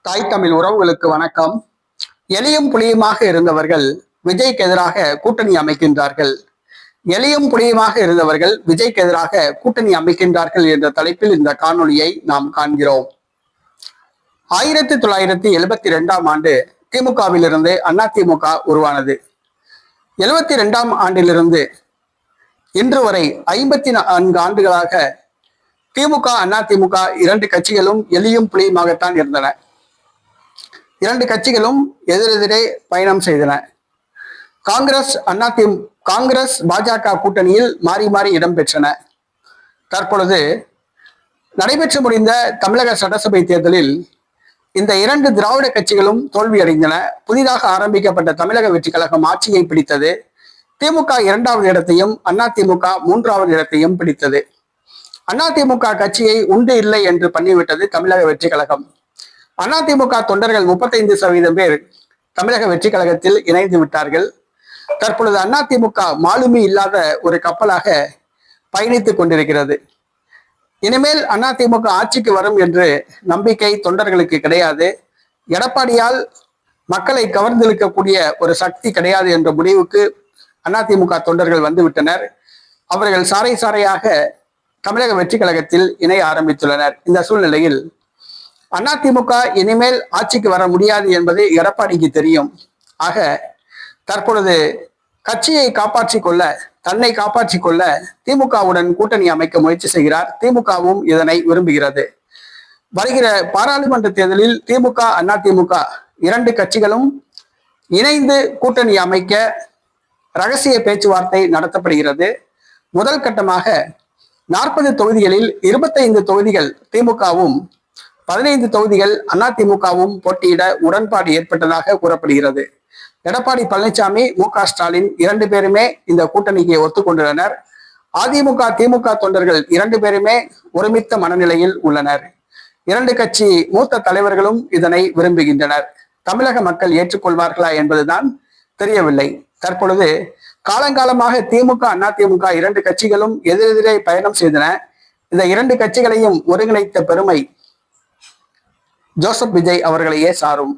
தாய் தமிழ் உறவுகளுக்கு வணக்கம். எலியும் புலியுமாக இருந்தவர்கள் விஜய்க்கு எதிராக கூட்டணி அமைக்கின்றார்கள். எலியும் புலியுமாக இருந்தவர்கள் விஜய்க்கு எதிராக கூட்டணி அமைக்கின்றார்கள் என்ற தலைப்பில் இந்த காணொளியை நாம் காண்கிறோம். 1972ஆம் ஆண்டு திமுகவிலிருந்து அதிமுக உருவானது. 72ஆம் ஆண்டிலிருந்து இன்று வரை 54 ஆண்டுகளாக திமுக அதிமுக இரண்டு கட்சிகளும் எலியும் புலியுமாகத்தான் இருந்தன. இரண்டு கட்சிகளும் எதிரெதிரே பயணம் செய்தன. காங்கிரஸ் பாஜக கூட்டணியில் மாறி மாறி இடம்பெற்றன. தற்பொழுது நடைபெற்று முடிந்த தமிழக சட்டசபை தேர்தலில் இந்த இரண்டு திராவிட கட்சிகளும் தோல்வியடைந்தன. புதிதாக ஆரம்பிக்கப்பட்ட தமிழக வெற்றி கழகம் ஆட்சியை பிடித்தது. திமுக 2வது இடத்தையும் அதிமுக 3வது இடத்தையும் பிடித்தது. அதிமுக கட்சியை உண்டு இல்லை என்று பண்ணிவிட்டது தமிழக வெற்றி கழகம். அதிமுக தொண்டர்கள் 35% பேர் தமிழக வெற்றி கழகத்தில் இணைந்து விட்டார்கள். தற்பொழுது அதிமுக மாலுமி இல்லாத ஒரு கப்பலாக பயணித்துக் கொண்டிருக்கிறது. இனிமேல் அதிமுக ஆட்சிக்கு வரும் என்று நம்பிக்கை தொண்டர்களுக்கு கிடையாது. எடப்பாடியால் மக்களை கவர்ந்திழுக்கக்கூடிய ஒரு சக்தி கிடையாது என்ற முடிவுக்கு அதிமுக தொண்டர்கள் வந்துவிட்டனர். அவர்கள் சாறை சாறையாக தமிழக வெற்றி கழகத்தில் இணைய ஆரம்பித்துள்ளனர். இந்த சூழ்நிலையில் அதிமுக இனிமேல் ஆட்சிக்கு வர முடியாது என்பது எடப்பாடிக்கு தெரியும். ஆக தற்பொழுது கட்சியை காப்பாற்றிக் கொள்ள, தன்னை காப்பாற்றிக் கொள்ள திமுகவுடன் கூட்டணி அமைக்க முயற்சி செய்கிறார். திமுகவும் இதனை விரும்புகிறது. வருகிற பாராளுமன்ற தேர்தலில் திமுக அதிமுக இரண்டு கட்சிகளும் இணைந்து கூட்டணி அமைக்க ரகசிய பேச்சுவார்த்தை நடத்தப்படுகிறது. முதல் கட்டமாக 40 தொகுதிகளில் 25 தொகுதிகள் திமுகவும் 15 தொகுதிகள் அதிமுகவும் போட்டியிட உடன்பாடு ஏற்பட்டதாக கூறப்படுகிறது. எடப்பாடி பழனிசாமி, மு.க.ஸ்டாலின் 2 பேருமே இந்த கூட்டணிக்கு ஒத்துக்கொண்டுள்ளனர். அதிமுக திமுக தொண்டர்கள் 2 பேருமே ஒருமித்த மனநிலையில் உள்ளனர். 2 கட்சி மூத்த தலைவர்களும் இதனை விரும்புகின்றனர். தமிழக மக்கள் ஏற்றுக்கொள்வார்களா என்பதுதான் தெரியவில்லை. தற்பொழுது காலங்காலமாக திமுக அதிமுக 2 கட்சிகளும் எதிரெதிரே பயணம் செய்தன. இந்த 2 கட்சிகளையும் ஒருங்கிணைத்த பெருமை ஜோசப் விஜய் அவர்களையே சாரும்.